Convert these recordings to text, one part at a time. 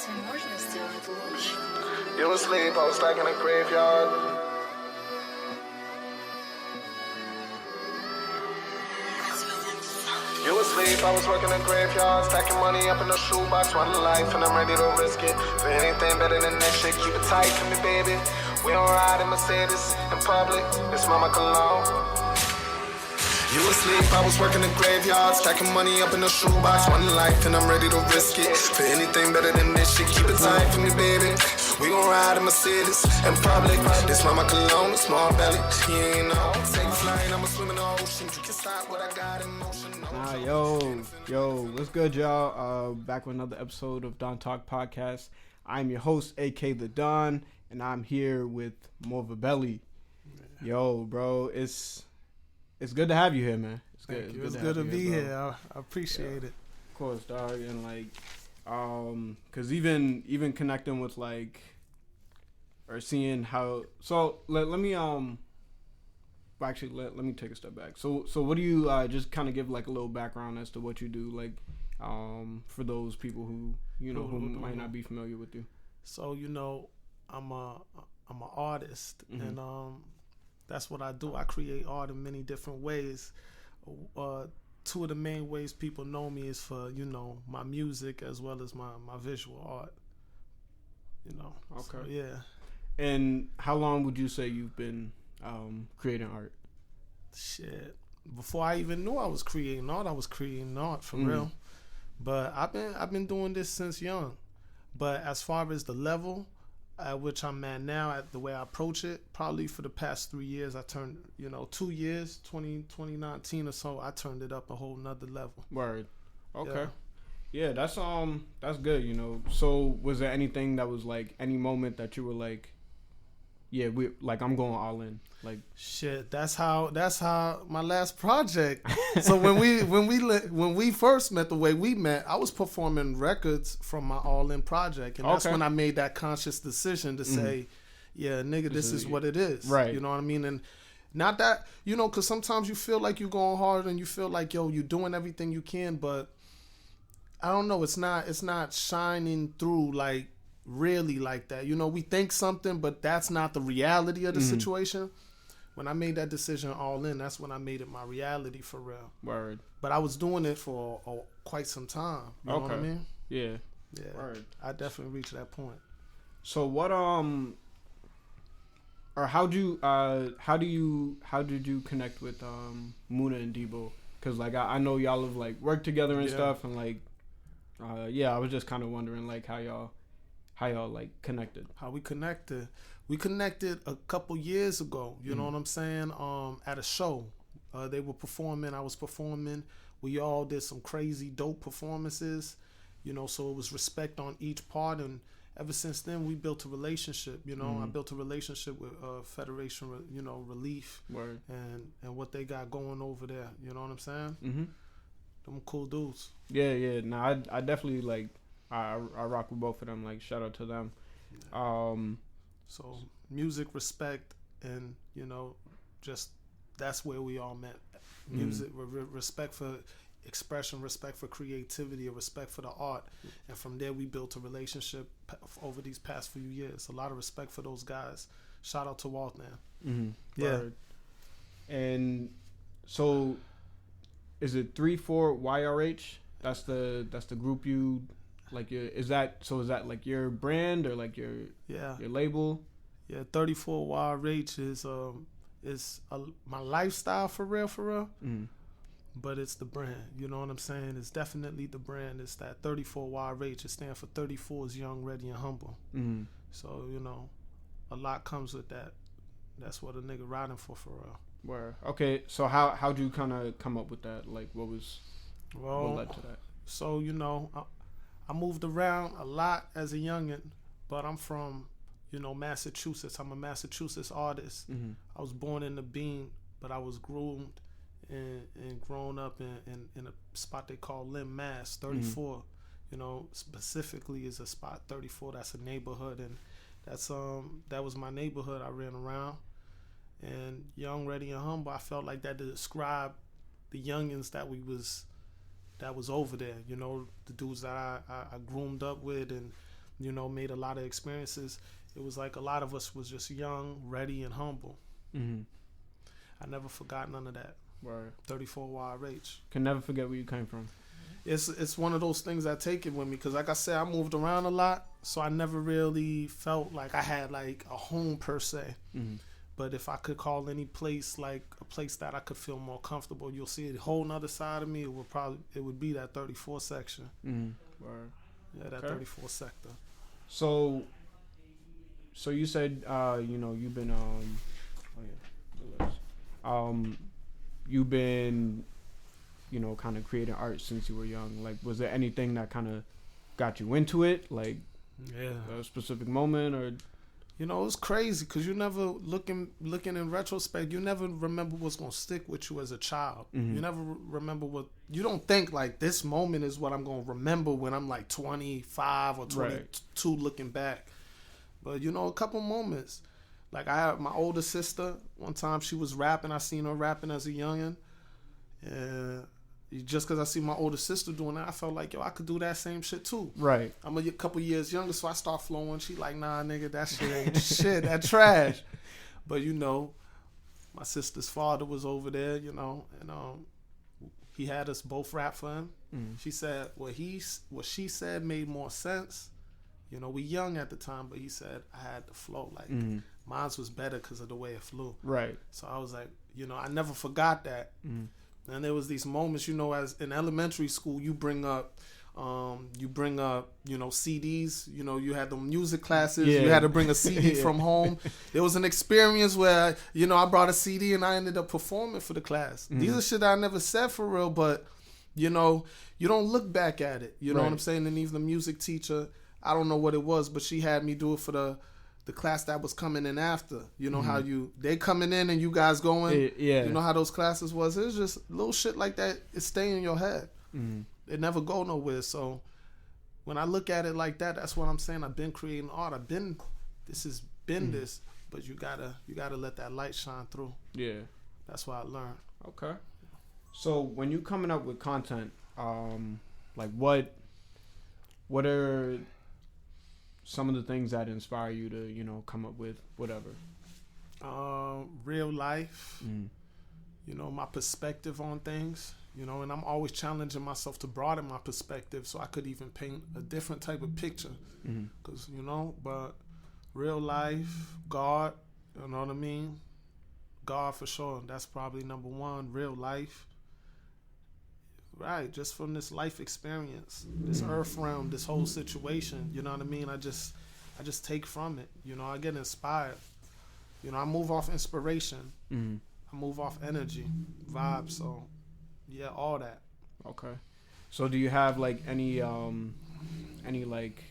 возможность сделать лучше. You asleep, I was stuck in a graveyard. You asleep, I was working a graveyard, stacking money up in a shoebox, one life, and I'm ready to risk it. For anything better than that shit, keep it tight for me, baby. We don't ride in Mercedes in public, it's Mama Cologne. You asleep, I was working a graveyard, stacking money up in a shoebox, one life, and I'm ready to risk it. For anything better than this shit, keep it tight for me, baby. We gon' ride in Mercedes in public, it's Mama Cologne, it's Morvabelly. You ain't know, take flight, I'ma swim in the ocean. You can stop what I got in motion. Yo, what's good, y'all? Back with another episode of Don Talk Podcast. I'm your host, AK The Don, and I'm here with Morvabelly. Yo, bro, it's good to have you here, man. It's good. Thank you. It's good to be here. I appreciate it. Of course, dog, and cause even connecting with or seeing how. So let me Actually, let me take a step back. So what do you just kind of give a little background as to what you do, for those people who who might not be familiar with you? So I'm an artist, and that's what I do. I create art in many different ways. Two of the main ways people know me is for my music as well as my visual art. Okay. So, yeah. And how long would you say you've been creating art? Shit, before I even knew I was creating art for real. But I've been doing this since young. But as far as the level at which I'm at now, at the way I approach it, probably for the past 3 years, I turned 2 years, 2019 or so, I turned it up a whole nother level. Word. Okay. Yeah, that's good. So was there anything that was any moment that you were yeah, I'm going all in. Shit, that's how my last project. So when we first met, the way we met, I was performing records from my all in project, and that's when I made that conscious decision to say, yeah, nigga, this is what it is. Right. You know what I mean? And not that, because sometimes you feel like you're going hard and you feel like, yo, you're doing everything you can, but I don't know, it's not shining through really like that. We think something, but that's not the reality of the situation. When I made that decision all in, that's when I made it my reality for real. Word. But I was doing it for quite some time. You know what I mean? Yeah. Yeah. Word. I definitely reached that point. So what or how did you connect with Muna and Debo? Because I know y'all have worked together and stuff, and I was just kind of wondering how y'all connected. How we connected? We connected a couple years ago. You know what I'm saying? At a show, they were performing. I was performing. We all did some crazy dope performances. So it was respect on each part, and ever since then we built a relationship. I built a relationship with Federation, Relief, Word. and what they got going over there. You know what I'm saying? Mm-hmm. Them cool dudes. Yeah. No, I definitely I rock with both of them. Shout out to them. Yeah. So music, respect, and just that's where we all met. Music, respect for expression, respect for creativity, and respect for the art. And from there, we built a relationship over these past few years. A lot of respect for those guys. Shout out to Walt now. Mm-hmm. Yeah. Word. And so, is it 3-4 YRH? That's the group you. Is that your brand or your label? Yeah, 34 YRH is my lifestyle for real. But it's the brand, you know what I'm saying? It's definitely the brand. It's that 34 YRH. It stands for 34 is young, ready, and humble. Mm-hmm. So a lot comes with that. That's what a nigga riding for real. Where okay, so how'd you kind of come up with that? What led to that? So I moved around a lot as a youngin', but I'm from, Massachusetts. I'm a Massachusetts artist. Mm-hmm. I was born in the Bean, but I was groomed and grown up in a spot they call Lynn-based, 34. Specifically is a spot 34. That's a neighborhood, and that was my neighborhood I ran around. And young, ready, and humble, I felt like that described the youngins that was over there, the dudes that I groomed up with, and you know, made a lot of experiences. It was like a lot of us was just young, ready, and humble. Mm-hmm. I never forgot none of that. Right. 34 YRH. Can never forget where you came from. It's one of those things I take it with me because, like I said, I moved around a lot, so I never really felt like I had like a home per se. Mm-hmm. But if I could call any place like a place that I could feel more comfortable, you'll see a whole nother side of me. It would be that 34 section. Mm-hmm. Right. Yeah, that 34 sector. So you said you know you've been you've been, you know, kind of creating art since you were young. Like, was there anything that kind of got you into it? Like, a specific moment, or? You know, it's crazy because you never looking in retrospect. You never remember what's gonna stick with you as a child. Mm-hmm. You never remember what you don't think like this moment is what I'm gonna remember when I'm like 25 or 22 looking back. But you know, a couple moments. Like I had my older sister. One time she was rapping. I seen her rapping as a youngin'. And just because I see my older sister doing that, I felt like, yo, I could do that same shit too. Right. I'm a couple years younger, so I start flowing. She like, nah, nigga, that shit ain't shit. That trash. But you know, my sister's father was over there, you know, and he had us both rap for him. Mm-hmm. She said what she said made more sense. You know, we young at the time, but he said I had the flow. Like, mine was better because of the way it flew. Right. So I was like, you know, I never forgot that. Mm-hmm. And there was these moments, you know, as in elementary school, you bring up, you know, CDs. You know, you had the music classes. Yeah. You had to bring a CD from home. There was an experience where, you know, I brought a CD and I ended up performing for the class. Mm-hmm. These are shit I never said for real, but, you know, you don't look back at it. You know what I'm saying? And even the music teacher, I don't know what it was, but she had me do it for the class that was coming in after. You know how they coming in and you guys going. Yeah. You know how those classes was. It was just little shit like that. It stay in your head. Mm-hmm. It never go nowhere. So when I look at it like that, that's what I'm saying. I've been creating art. This, but you gotta let that light shine through. Yeah. That's what I learned. Okay. So when you coming up with content, like what are some of the things that inspire you to, you know, come up with whatever? Real life, you know, my perspective on things, you know, and I'm always challenging myself to broaden my perspective so I could even paint a different type of picture. Because, you know, but real life, God, you know what I mean? God for sure. That's probably number one, real life. Right, just from this life experience, this earth realm, this whole situation, you know what I mean? I just take from it, you know, I get inspired. You know, I move off inspiration. I move off energy, vibes, so yeah, all that. Okay. So do you have like any like,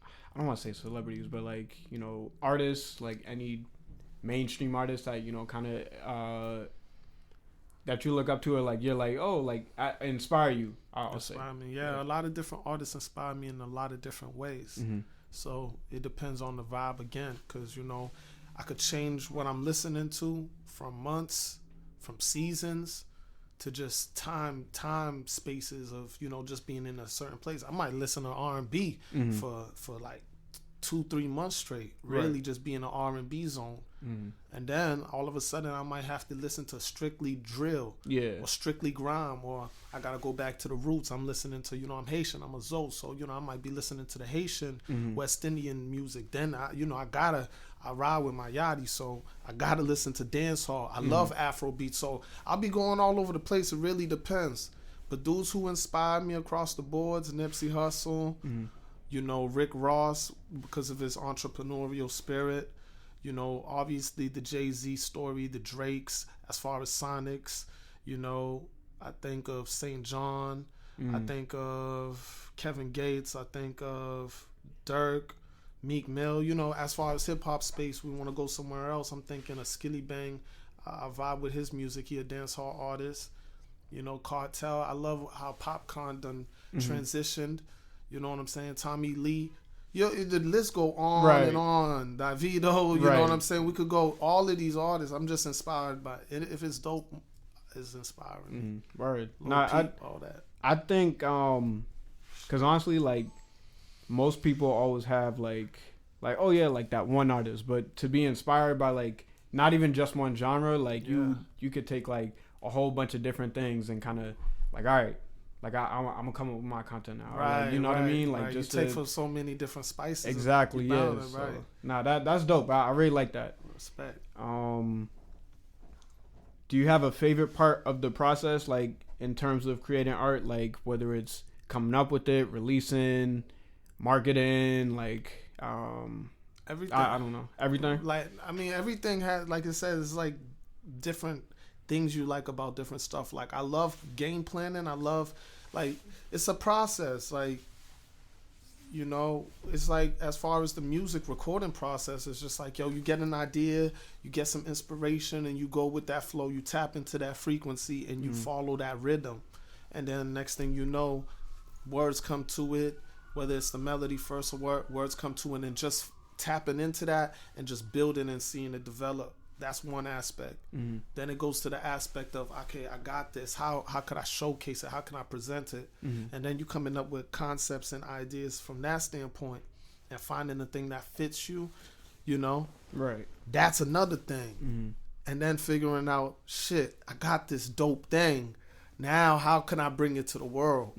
I don't want to say celebrities, but like, you know, artists, like any mainstream artists that, you know, kind of that you look up to, or like you're like, oh, like I inspire you? I'll say. Inspire me, yeah. A lot of different artists inspire me in a lot of different ways. So it depends on the vibe again, because you know, I could change what I'm listening to from months, from seasons, to just time spaces of, you know, just being in a certain place. I might listen to R&B for like 2-3 months straight, really just be in an R&B zone. And then all of a sudden I might have to listen to strictly drill, or strictly grime, or I gotta go back to the roots. I'm listening to, you know, I'm Haitian, I'm a Zoe, so you know I might be listening to the Haitian West Indian music. Then I ride with my yachty, so I gotta listen to dance hall. I love Afrobeat, so I'll be going all over the place. It really depends. But dudes who inspired me across the boards, Nipsey Hussle, you know, Rick Ross, because of his entrepreneurial spirit. You know, obviously the Jay-Z story, the Drakes, as far as Sonics, you know, I think of St. John, I think of Kevin Gates, I think of Dirk, Meek Mill. You know, as far as hip-hop space, we want to go somewhere else. I'm thinking of Skilly Bang. I vibe with his music. He a dancehall artist. You know, Cartel. I love how Popcorn done transitioned. You know what I'm saying? Tommy Lee. Yo, the list go on and on. Davido, you know what I'm saying? We could go all of these artists. I'm just inspired by it. If it's dope, it's inspiring. Word. All that. I think, because honestly, like, most people always have like oh yeah, like that one artist, but to be inspired by like not even just one genre, like you could take like a whole bunch of different things and kind of like, all right, like I'm gonna come up with my content now, right? Like, you know what I mean? Like right. just you take from so many different spices. Exactly, yeah. So, right. Nah, that's dope. I really like that. Respect. Do you have a favorite part of the process, like in terms of creating art, like whether it's coming up with it, releasing, marketing, like everything? I don't know, everything. Like I mean, everything has, like it says, it's like different things you like about different stuff. Like I love game planning. I love, like, it's a process. Like, you know, it's like as far as the music recording process, it's just like, yo, you get an idea, you get some inspiration, and you go with that flow. You tap into that frequency and you follow that rhythm, and then next thing you know, words come to it. Whether it's the melody first or words come to it, and just tapping into that and just building and seeing it develop. That's one aspect. Then it goes to the aspect of, okay, I got this. How could I showcase it? How can I present it? And then you coming up with concepts and ideas from that standpoint, and finding the thing that fits you, you know? Right. That's another thing. And then figuring out, shit, I got this dope thing. Now how can I bring it to the world?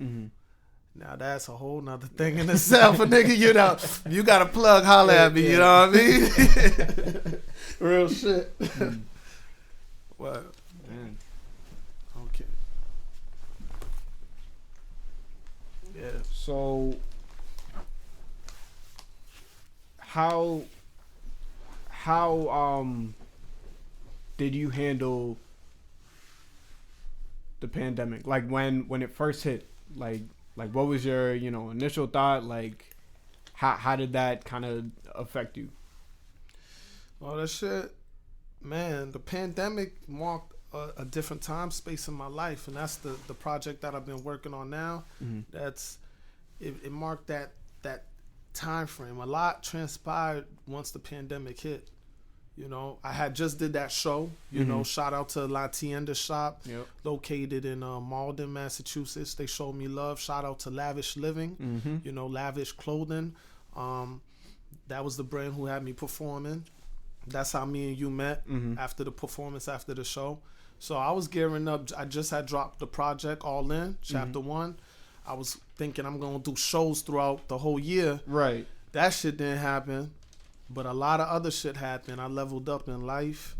Now that's a whole nother thing in itself. A nigga, you know, you got a plug, holla at me, you know what I mean? Real shit. What? Man. Okay. Yeah. So how did you handle the pandemic? Like when it first hit, like what was your, you know, initial thought? Like how did that kind of affect you? Well, that shit, man, the pandemic marked a different time space in my life, and that's the project that I've been working on now. That's it marked that time frame. A lot transpired once the pandemic hit. You know, I had just did that show. You know, shout out to La Tienda Shop, located in Malden, Massachusetts. They showed me love. Shout out to Lavish Living, you know, Lavish Clothing. That was the brand who had me performing. That's how me and you met after the performance, after the show. So I was gearing up. I just had dropped the project All In, Chapter 1. I was thinking I'm going to do shows throughout the whole year. Right. That shit didn't happen. But a lot of other shit happened. I leveled up in life.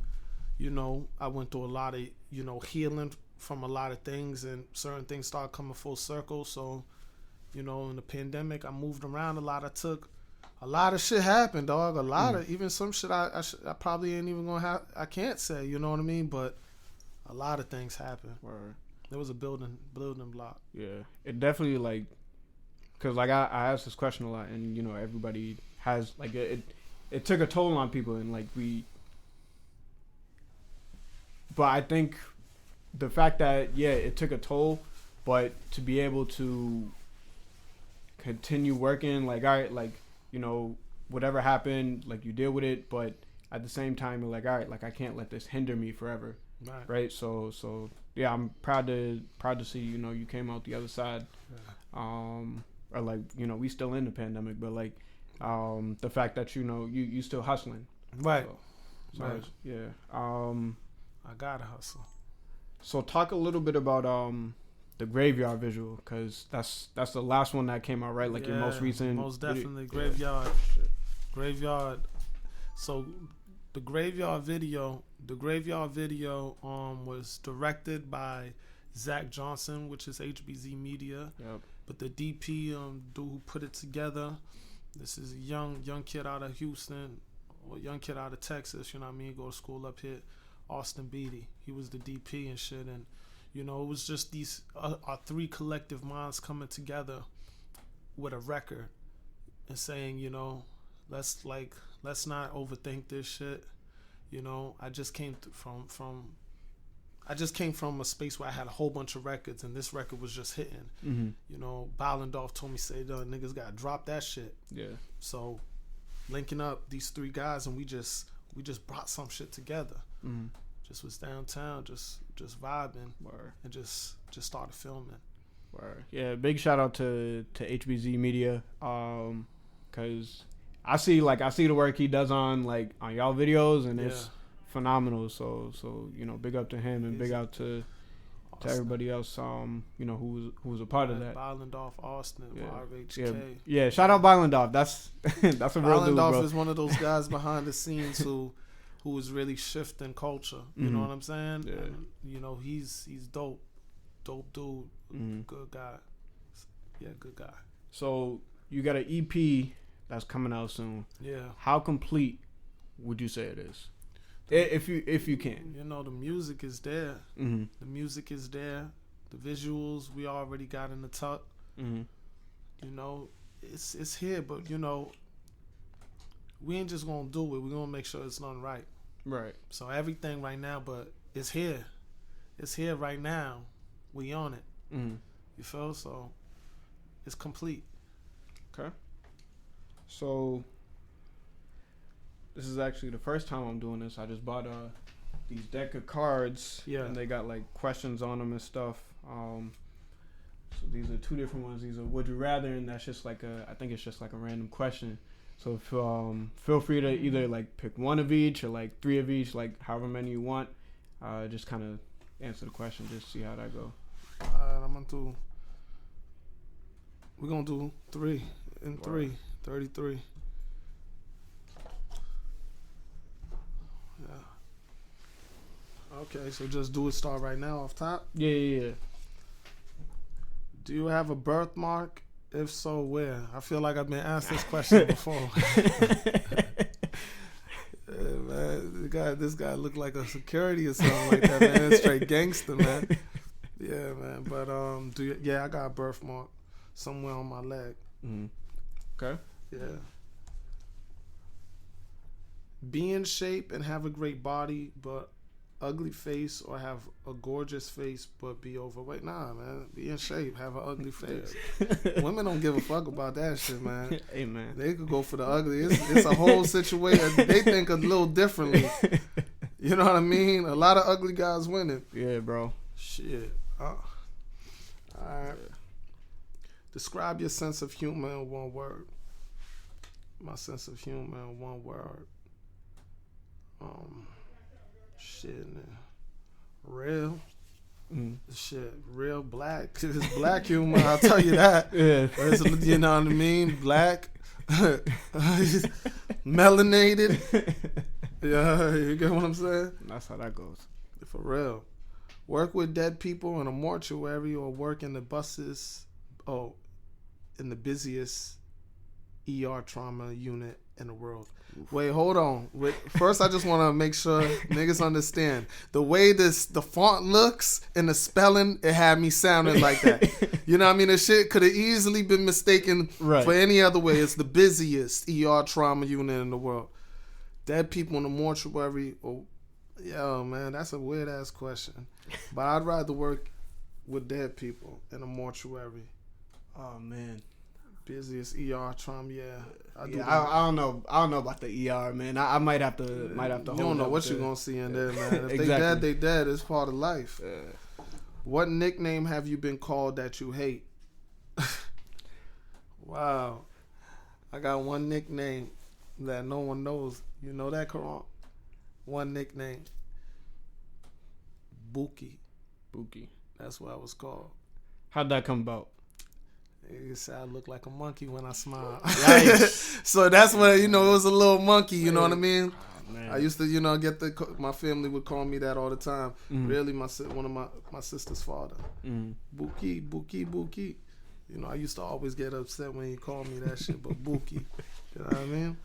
You know, I went through a lot of, you know, healing from a lot of things, and certain things started coming full circle. So, you know, in the pandemic, I moved around a lot. A lot of shit happened, dog. A lot of, even some shit I probably ain't even gonna have, I can't say, you know what I mean? But a lot of things happened. Word. There was a building block. Yeah. It definitely, like, because, like, I asked this question a lot, and, you know, everybody has, like, it took a toll on people, and, like, but I think the fact that, yeah, it took a toll, but to be able to continue working, like, all right, like, you know, whatever happened, like, you deal with it, but at the same time, you're like, all right, like, I can't let this hinder me forever. Right. So yeah, I'm proud to see, you know, you came out the other side. Or like, you know, we still in the pandemic, but like the fact that, you know, you still hustling. Right. So right. Yeah. I gotta hustle. So talk a little bit about the Graveyard visual, because that's the last one that came out, right? Like your most recent. Most definitely Graveyard. Graveyard. So the Graveyard video was directed by Zach Johnson, which is HBZ Media. Yep. But the DP dude who put it together, this is a young kid out of Houston, or young kid out of Texas, you know what I mean, go to school up here, Austin Beatty. He was the DP and shit, and you know, it was just these our three collective minds coming together with a record and saying, you know, let's not overthink this shit. You know, I just came from a space where I had a whole bunch of records, and this record was just hitting. You know, Ballendorf told me, say, niggas gotta drop that shit. Yeah. So linking up these three guys, and we just brought some shit together. Just was downtown, just vibing, and just started filming. Word. Yeah, big shout out to HBZ Media, cause I see the work he does on y'all videos, and it's phenomenal. So big up to him, and big out to everybody else, who was a part of that. Bylendorf, Austin, RHK. Yeah. Shout out Bylendorf. That's that's a real dude, bro. Bylendorf is one of those guys behind the scenes who is really shifting culture. You know what I'm saying? Yeah. And, he's dope dude, good guy. Yeah, good guy. So you got an EP that's coming out soon. Yeah. How complete would you say it is? If you can. The music is there. Mm-hmm. The music is there. The visuals we already got in the tuck. Mm-hmm. It's here, but we ain't just gonna do it. We're gonna make sure it's done right. Right. So everything right now, but it's here. It's here right now. We on it. Mm-hmm. You feel? So it's complete. Okay. So this is actually the first time I'm doing this. I just bought these deck of cards. Yeah. And they got questions on them and stuff. So these are two different ones. These are would you rather, and that's just I think it's just a random question. So if, feel free to either pick one of each or three of each, however many you want. Just kind of answer the question, just see how that go. Alright, we're gonna do 3 and 3. 33. Yeah. Okay, so just do it. Start right now off top. Yeah. Do you have a birthmark? If so, where? I feel like I've been asked this question before. Yeah, man, this guy looked like a security or something like that, man. Straight gangster, man. Yeah, man. But I got a birthmark somewhere on my leg. Mm-hmm. Okay. Yeah. Be in shape and have a great body, but ugly face, or have a gorgeous face but be overweight. Nah, man. Be in shape, have an ugly face. Women don't give a fuck about that shit, man. Hey, man. They could go for the ugly. It's a whole situation. They think a little differently. You know what I mean? A lot of ugly guys winning. Yeah, bro. Shit. All right. Describe your sense of humor in one word. My sense of humor in one word. Shit, man. Real. Shit, real black. It's black humor, I'll tell you that. Yeah. You know what I mean? Black. Melanated. Yeah, you get what I'm saying? That's how that goes. For real. Work with dead people in a mortuary, or work in the in the busiest ER trauma unit in the world. Wait, hold on. First, I just want to make sure niggas understand the way the font looks and the spelling. It had me sounding like that. You know what I mean? The shit could have easily been mistaken for any other way. It's the busiest ER trauma unit in the world. Dead people in the mortuary. Yo, man, that's a weird ass question. But I'd rather work with dead people in a mortuary. Oh man. Busiest ER trauma, yeah. I don't know about the ER, man. I might have to. You don't know what you're gonna see in there, man. If Exactly. they dead. It's part of life. What nickname have you been called that you hate? Wow, I got one nickname that no one knows. You know that, Karan? One nickname. Buki. That's what I was called. How'd that come about? They said I look like a monkey when I smile. Nice. So that's what, it was a little monkey, you know what I mean? Oh, man. I used to, my family would call me that all the time. Really, one of my sister's father. Buki. I used to always get upset when he called me that shit, but Buki. You know what I mean?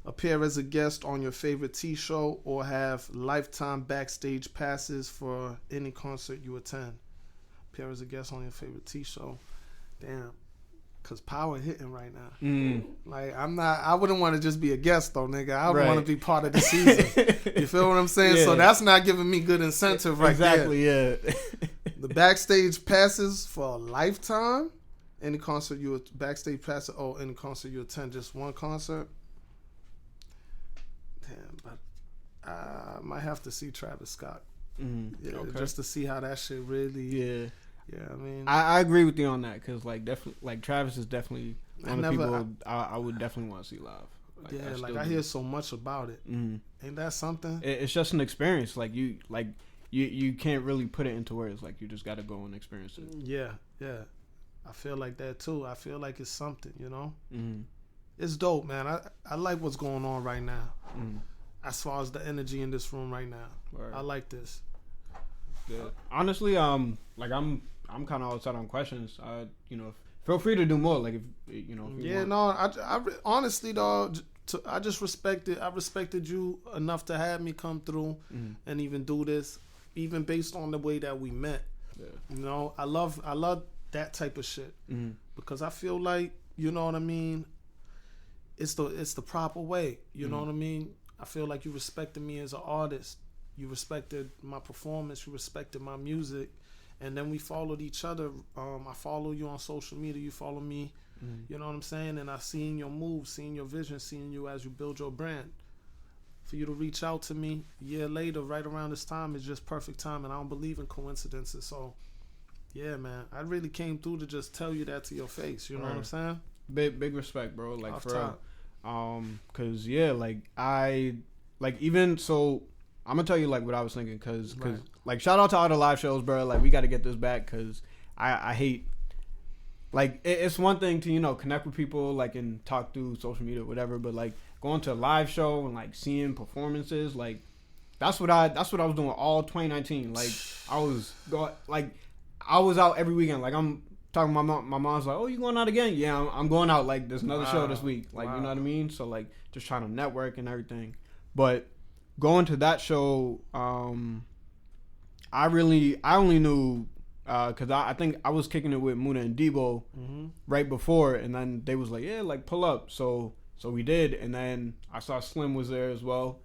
Appear as a guest on your favorite T-show, or have lifetime backstage passes for any concert you attend. Appear as a guest on your favorite T-show. Damn. Cause Power hitting right now. I wouldn't want to just be a guest though, nigga. I would want to be part of the season. You feel what I'm saying? Yeah. So that's not giving me good incentive right exactly, there. Yeah. The backstage passes for a lifetime. Any concert backstage passes. Any concert you attend, just one concert. Damn, but I might have to see Travis Scott. Okay. Just to see how that shit really. Yeah. Yeah, I mean, I agree with you on that because like definitely like Travis is definitely one of the people I would definitely want to see live. Like, yeah, like I hear so much about it. Mm-hmm. Ain't that something? It's just an experience. Like you can't really put it into words. Like you just got to go and experience it. Yeah, yeah. I feel like that too. I feel like it's something, you know. Mm-hmm. It's dope, man. I like what's going on right now. Mm-hmm. As far as the energy in this room right now, Right. I like this. Yeah. Honestly, like I'm kind of outside on questions. You know, feel free to do more. Like if you know. If you want. No. Honestly, dog. I just respected. I respected you enough to have me come through and even do this, even based on the way that we met. Yeah. You know, I love that type of shit because I feel like, you know what I mean. It's the proper way. You know what I mean. I feel like you respected me as an artist. You respected my performance. You respected my music, and then we followed each other. I follow you on social media. You follow me. You know what I'm saying? And I seen your moves, seen your vision, seen you as you build your brand. For you to reach out to me a year later, right around this time, is just perfect time, and I don't believe in coincidences. So, yeah, man, I really came through to just tell you that to your face. You know what I'm saying? Big respect, bro. Like Off for top. real. Cause yeah, like even so. I'm gonna tell you like what I was thinking, cause like shout out to all the live shows, bro. Like we got to get this back, cause I hate like it's one thing to, you know, connect with people like and talk through social media or whatever, but like going to a live show and like seeing performances, like that's what I was doing all 2019. Like I was out every weekend. Like I'm talking to my mom's like, oh, you going out again? Yeah, I'm going out. Like there's another show this week. Like you know what I mean? So like just trying to network and everything, but. Going to that show, I only knew because I think I was kicking it with Muna and Debo right before, and then they was like, yeah, like pull up. So we did, and then I saw Slim was there as well.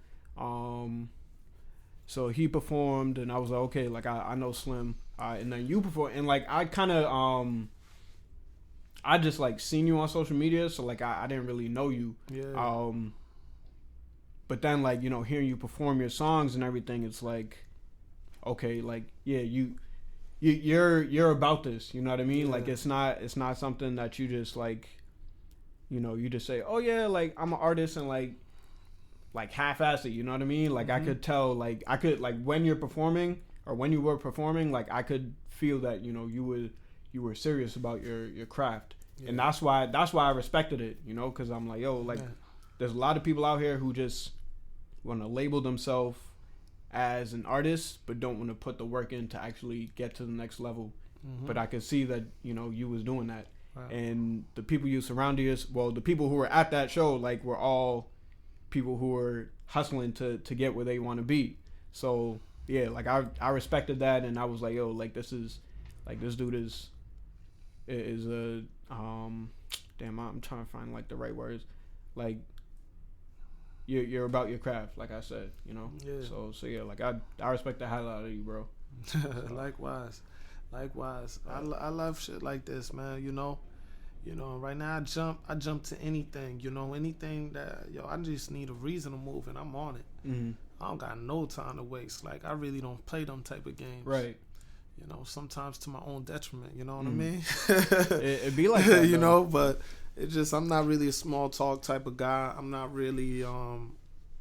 So he performed, and I was like, okay, like I know Slim, and then you performed, and like I kind of I just like seen you on social media, so like I didn't really know you. Yeah. But then, like, you know, hearing you perform your songs and everything, it's like, okay, like, yeah, you're about this. You know what I mean? Yeah. Like, it's not something that you just like, you know, you just say, oh yeah, like I'm an artist and like half-ass it. You know what I mean? Like I could tell, like when you're performing or when you were performing, like I could feel that, you know, you were serious about your craft, and that's why I respected it. You know, because I'm like, yo, like. Yeah. There's a lot of people out here who just want to label themselves as an artist, but don't want to put the work in to actually get to the next level. But I could see that, you know, you was doing that. Wow. And the people you surrounded yourself, well, the people who were at that show, like, were all people who were hustling to get where they want to be. So, yeah, like, I respected that, and I was like, yo, like, this dude is a, damn, I'm trying to find, like, the right words. Like, you're about your craft, like I said, you know. Yeah. So yeah, like I respect the hell out of you, bro. Likewise. I love shit like this, man. You know. Right now I jump to anything. You know, anything that I just need a reason to move, and I'm on it. I don't got no time to waste. Like I really don't play them type of games. Right. You know, sometimes to my own detriment. You know what I mean? It'd be like that, you know, but. It's just I'm not really a small talk type of guy. I'm not really,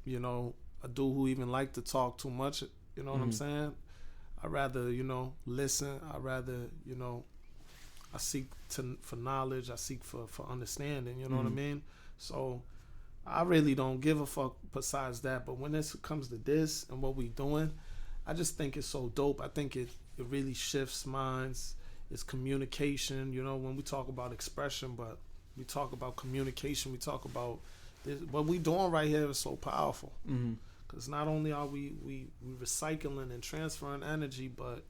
you know, a dude who even like to talk too much. You know what I'm saying? I rather, you know, listen. I rather, you know, I seek for knowledge. I seek for understanding. You know what I mean? So I really don't give a fuck besides that. But when this comes to this and what we doing, I just think it's so dope. I think it really shifts minds. It's communication. You know, when we talk about expression, but we talk about communication. We talk about this. What we doing right here is so powerful. Because not only are we recycling and transferring energy, but,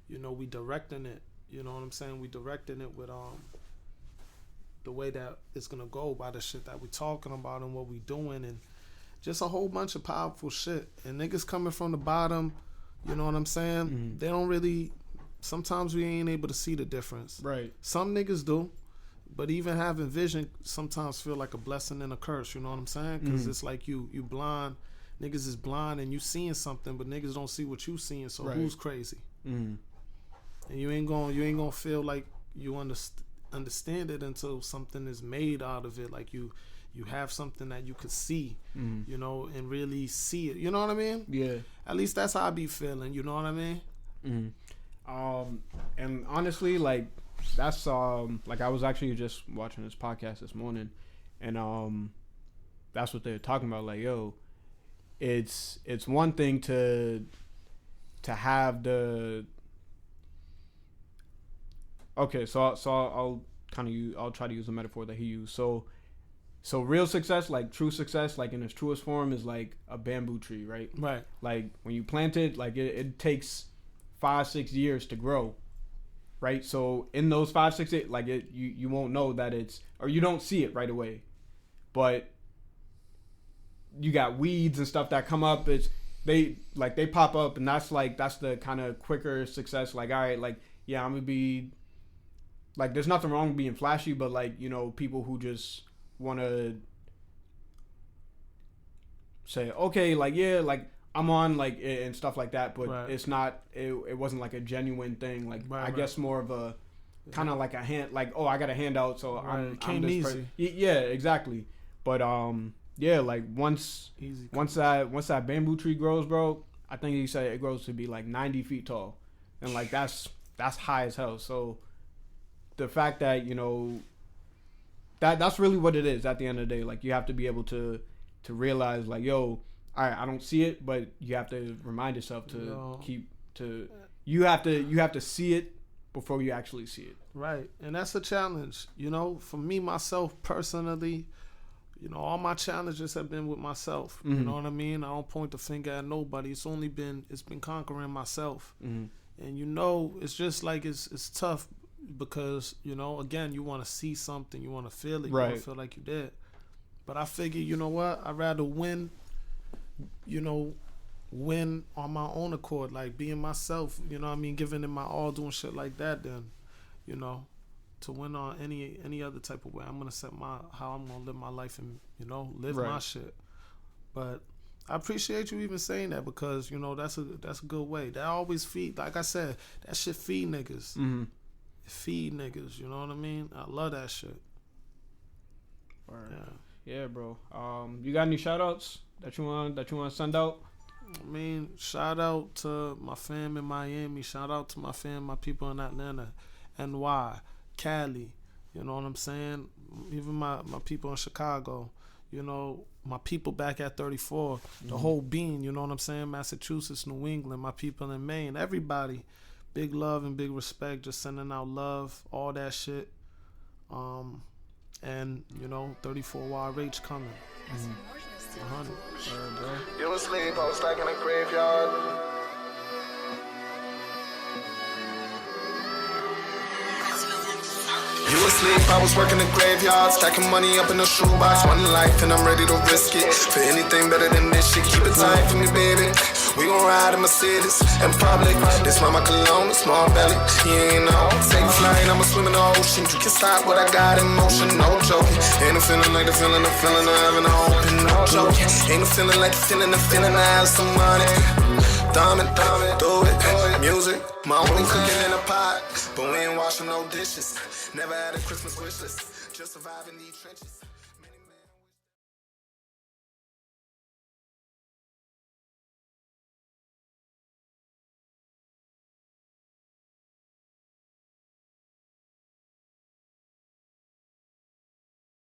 you know, we directing it. You know what I'm saying? We directing it with the way that it's going to go by the shit that we talking about and what we doing. And just a whole bunch of powerful shit. And niggas coming from the bottom, you know what I'm saying? They don't really... Sometimes we ain't able to see the difference. Right. Some niggas do. But even having vision sometimes feel like a blessing and a curse, you know what I'm saying? Because it's like you blind, niggas is blind and you seeing something, but niggas don't see what you seeing, so who's crazy? And you ain't gonna feel like you understand it until something is made out of it. Like you have something that you could see, you know, and really see it. You know what I mean? Yeah. At least that's how I be feeling. You know what I mean? And honestly, like that's like I was actually just watching this podcast this morning, and that's what they're talking about. Like, yo, it's one thing to have the okay. So I'll try to use the metaphor that he used. So real success, like true success, like in its truest form, is like a bamboo tree, right? Right. Like when you plant it, like it takes 5-6 years to grow, right? So in those 5-6 years, like you won't know that it's, or you don't see it right away, but you got weeds and stuff that come up. They pop up, and that's the kind of quicker success. Like, all right, like, yeah, I'm gonna be like, there's nothing wrong with being flashy, but like, you know, people who just want to say, okay, like, yeah, like I'm on, like, and stuff like that, but right. it's not, it wasn't like a genuine thing. Like, right, I guess more of a kind of like a hand, like, oh, I got a handout, so right. I'm this person. Yeah, exactly. But yeah, like once that bamboo tree grows, bro, I think he said it grows to be like 90 feet tall, and like that's high as hell. So the fact that, you know, that's really what it is at the end of the day. Like, you have to be able to realize, like, yo, all right, I don't see it, but you have to remind yourself to you have to see it before you actually see it. Right. And that's a challenge. You know, for me, myself personally, you know, all my challenges have been with myself. You know what I mean? I don't point the finger at nobody. It's been conquering myself. And you know, it's just like it's tough because, you know, again, you want to see something, you want to feel it, you want to feel like you did. But I figure, you know what? I'd rather win on my own accord, like being myself, you know what I mean, giving it my all, doing shit like that, than, you know, to win on any other type of way. I'm gonna set how I'm gonna live my life and, you know, live my shit. But I appreciate you even saying that, because, you know, that's a good way. That always feed, like I said, that shit feed niggas. It feed niggas, you know what I mean? I love that shit. Yeah, bro. You got any shout outs that you want to send out? I mean, shout out to my fam in Miami. Shout out to my fam, my people in Atlanta, NY, Cali. You know what I'm saying? Even my people in Chicago. You know, my people back at 34. The whole bean, you know what I'm saying? Massachusetts, New England, my people in Maine. Everybody. Big love and big respect. Just sending out love. All that shit. And, you know, 34YRH coming. 100. You asleep, I was stuck in a graveyard. You asleep, I was working the graveyard, stacking money up in a shoebox. One life and I'm ready to risk it for anything better than this shit. Keep it tight for me, baby. We gon' ride in Mercedes in public. This mama cologne, it's Morvabelly. You ain't know. Take flight, I'ma swim in the ocean. You can stop what I got in motion, no joking. Ain't no feeling like the feeling of having an open, no joking. Ain't no feeling like the feeling of have some money. Diamond, do it. Music, my only cooking in a pot. But we ain't washing no dishes. Never had a Christmas wish list. Just surviving these trenches.